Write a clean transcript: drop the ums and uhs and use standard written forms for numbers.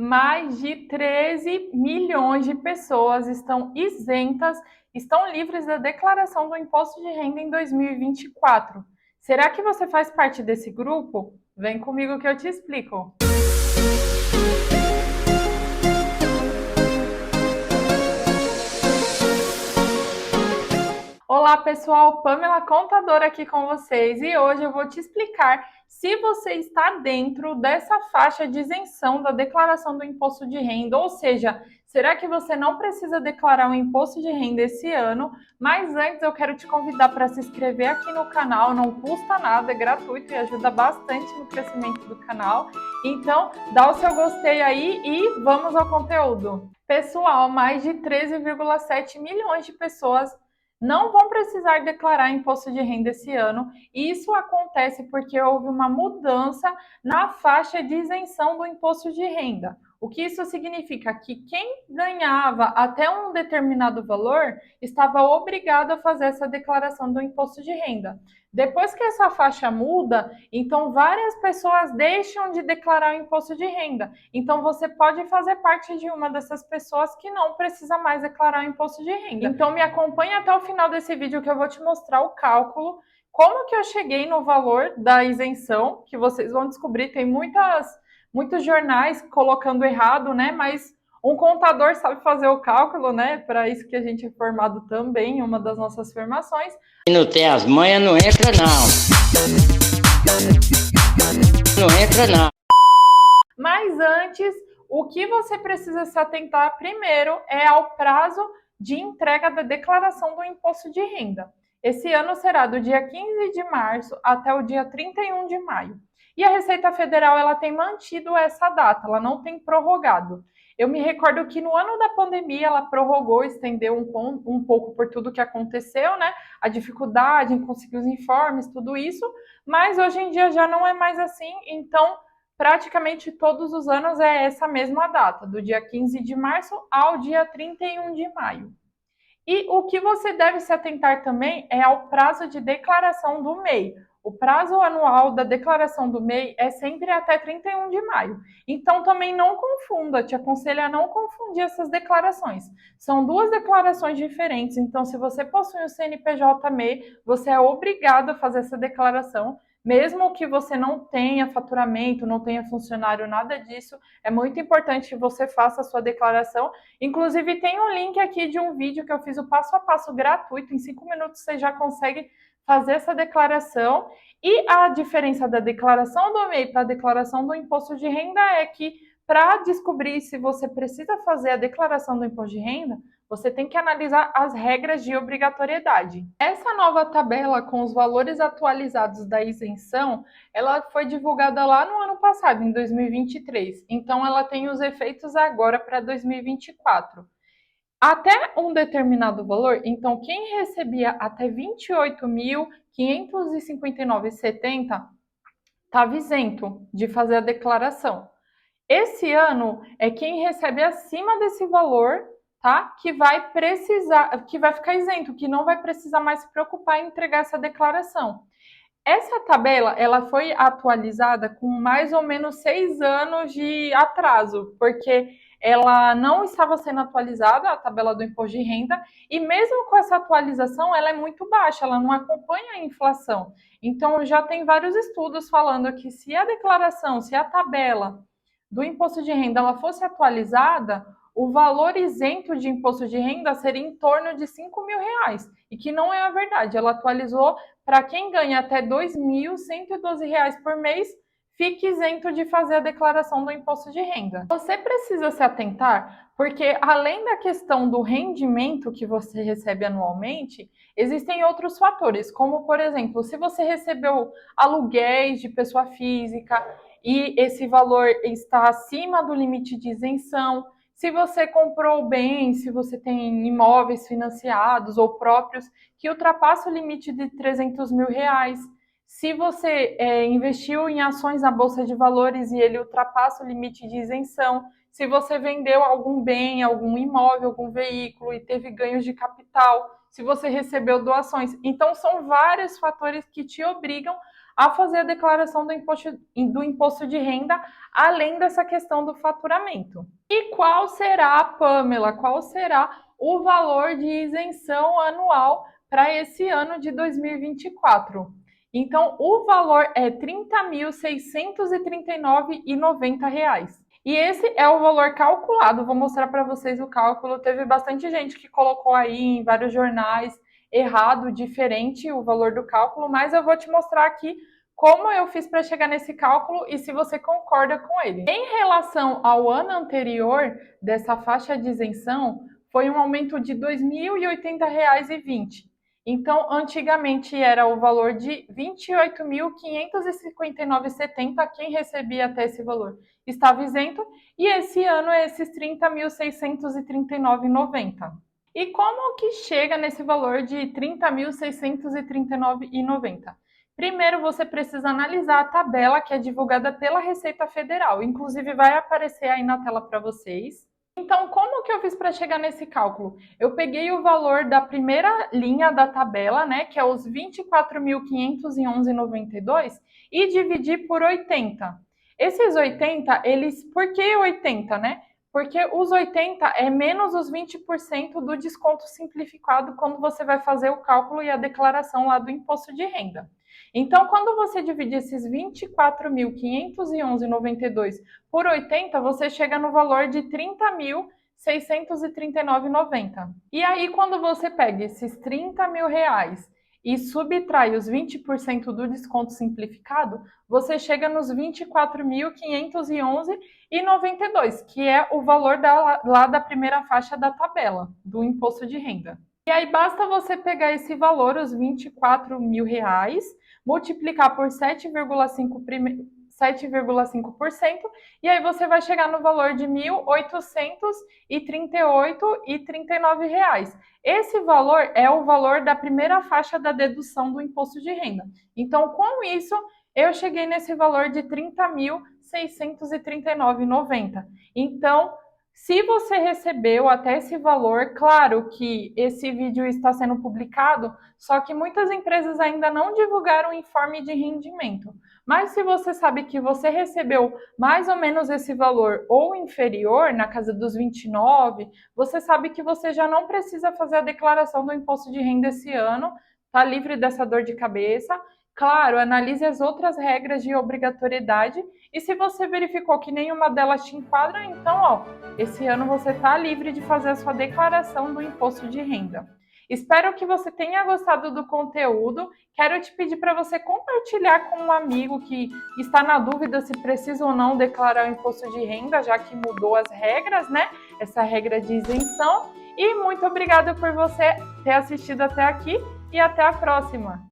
Mais de 13 milhões de pessoas estão isentas, estão livres da declaração do imposto de renda em 2024. Será que você faz parte desse grupo? Vem comigo que eu te explico. Olá pessoal, Pamela Contadora aqui com vocês e hoje eu vou te explicar se você está dentro dessa faixa de isenção da declaração do imposto de renda, ou seja, será que você não precisa declarar o imposto de renda esse ano? Mas antes eu quero te convidar para se inscrever aqui no canal, não custa nada, é gratuito e ajuda bastante no crescimento do canal. Então, dá o seu gostei aí e vamos ao conteúdo. Pessoal, mais de 13,7 milhões de pessoas não vão precisar declarar imposto de renda esse ano. Isso acontece porque houve uma mudança na faixa de isenção do imposto de renda. O que isso significa? Que quem ganhava até um determinado valor estava obrigado a fazer essa declaração do imposto de renda. Depois que essa faixa muda, então várias pessoas deixam de declarar o imposto de renda. Então você pode fazer parte de uma dessas pessoas que não precisa mais declarar o imposto de renda. Então me acompanhe até o final desse vídeo que eu vou te mostrar o cálculo, como que eu cheguei no valor da isenção, que vocês vão descobrir, tem muitos jornais colocando errado, né? Mas um contador sabe fazer o cálculo, né? Para isso que a gente é formado também, uma das nossas formações. Se não tem as manhas, não entra não. Não entra não. Mas antes, o que você precisa se atentar primeiro é ao prazo de entrega da declaração do imposto de renda. Esse ano será do dia 15 de março até o dia 31 de maio. E a Receita Federal ela tem mantido essa data, ela não tem prorrogado. Eu me recordo que no ano da pandemia ela prorrogou, estendeu um pouco por tudo que aconteceu, né? A dificuldade em conseguir os informes, tudo isso, mas hoje em dia já não é mais assim, então praticamente todos os anos é essa mesma data, do dia 15 de março ao dia 31 de maio. E o que você deve se atentar também é ao prazo de declaração do MEI. O prazo anual da declaração do MEI é sempre até 31 de maio. Então também não confunda, te aconselho a não confundir essas declarações. São duas declarações diferentes, então se você possui o CNPJ MEI, você é obrigado a fazer essa declaração. Mesmo que você não tenha faturamento, não tenha funcionário, nada disso, é muito importante que você faça a sua declaração. Inclusive, tem um link aqui de um vídeo que eu fiz o passo a passo gratuito. Em 5 minutos você já consegue fazer essa declaração. E a diferença da declaração do MEI para a declaração do imposto de renda é que, para descobrir se você precisa fazer a declaração do imposto de renda, você tem que analisar as regras de obrigatoriedade. Essa nova tabela com os valores atualizados da isenção, ela foi divulgada lá no ano passado, em 2023. Então, ela tem os efeitos agora para 2024. Até um determinado valor, então quem recebia até 28.559,70 estava isento de fazer a declaração. Esse ano é quem recebe acima desse valor, tá? Que vai ficar isento, que não vai precisar mais se preocupar em entregar essa declaração. Essa tabela, ela foi atualizada com mais ou menos 6 anos de atraso, porque ela não estava sendo atualizada, a tabela do imposto de renda, e mesmo com essa atualização, ela é muito baixa, ela não acompanha a inflação. Então, já tem vários estudos falando que se a declaração, se a tabela do imposto de renda ela fosse atualizada, o valor isento de imposto de renda seria em torno de R$ 5.000, e que não é a verdade. Ela atualizou para quem ganha até R$ 2.112 por mês, fique isento de fazer a declaração do imposto de renda. Você precisa se atentar, porque além da questão do rendimento que você recebe anualmente, existem outros fatores, como, por exemplo, se você recebeu aluguéis de pessoa física e esse valor está acima do limite de isenção, se você comprou bens, se você tem imóveis financiados ou próprios que ultrapassa o limite de R$ 300 mil, se você investiu em ações na Bolsa de Valores e ele ultrapassa o limite de isenção, se você vendeu algum bem, algum imóvel, algum veículo e teve ganhos de capital, se você recebeu doações. Então, são vários fatores que te obrigam a fazer a declaração do imposto de renda, além dessa questão do faturamento. E qual será, Pamela, qual será o valor de isenção anual para esse ano de 2024? Então, o valor é R$ 30.639,90. E esse é o valor calculado. Vou mostrar para vocês o cálculo. Teve bastante gente que colocou aí em vários jornais errado, diferente o valor do cálculo, mas eu vou te mostrar aqui como eu fiz para chegar nesse cálculo e se você concorda com ele. Em relação ao ano anterior dessa faixa de isenção, foi um aumento de R$ 2.080,20. Então, antigamente era o valor de R$ 28.559,70, quem recebia até esse valor estava isento, e esse ano é esses R$ 30.639,90. E como que chega nesse valor de R$ 30.639,90? Primeiro, você precisa analisar a tabela que é divulgada pela Receita Federal. Inclusive, vai aparecer aí na tela para vocês. Então, como que eu fiz para chegar nesse cálculo? Eu peguei o valor da primeira linha da tabela, né, que é os R$ 24.511,92, e dividi por 80. Esses 80, por que 80, né? Porque os 80 é menos os 20% do desconto simplificado quando você vai fazer o cálculo e a declaração lá do imposto de renda. Então, quando você divide esses R$ 24.511,92 por 80, você chega no valor de R$ 30.639,90. E aí, quando você pega esses R$ 30.000 e subtrai os 20% do desconto simplificado, você chega nos R$ 24.511,92, que é o valor lá da primeira faixa da tabela do imposto de renda. E aí basta você pegar esse valor, os R$ 24.000, multiplicar por 7,5%, e aí você vai chegar no valor de R$ 1.838,39. Esse valor é o valor da primeira faixa da dedução do imposto de renda. Então, com isso, eu cheguei nesse valor de R$ 30.639,90. Então, se você recebeu até esse valor, claro que esse vídeo está sendo publicado, só que muitas empresas ainda não divulgaram o informe de rendimento. Mas se você sabe que você recebeu mais ou menos esse valor ou inferior, na casa dos 29, você sabe que você já não precisa fazer a declaração do imposto de renda esse ano, está livre dessa dor de cabeça. Claro, analise as outras regras de obrigatoriedade e se você verificou que nenhuma delas te enquadra, então, esse ano você está livre de fazer a sua declaração do imposto de renda. Espero que você tenha gostado do conteúdo. Quero te pedir para você compartilhar com um amigo que está na dúvida se precisa ou não declarar o imposto de renda, já que mudou as regras, né? Essa regra de isenção. E muito obrigada por você ter assistido até aqui e até a próxima!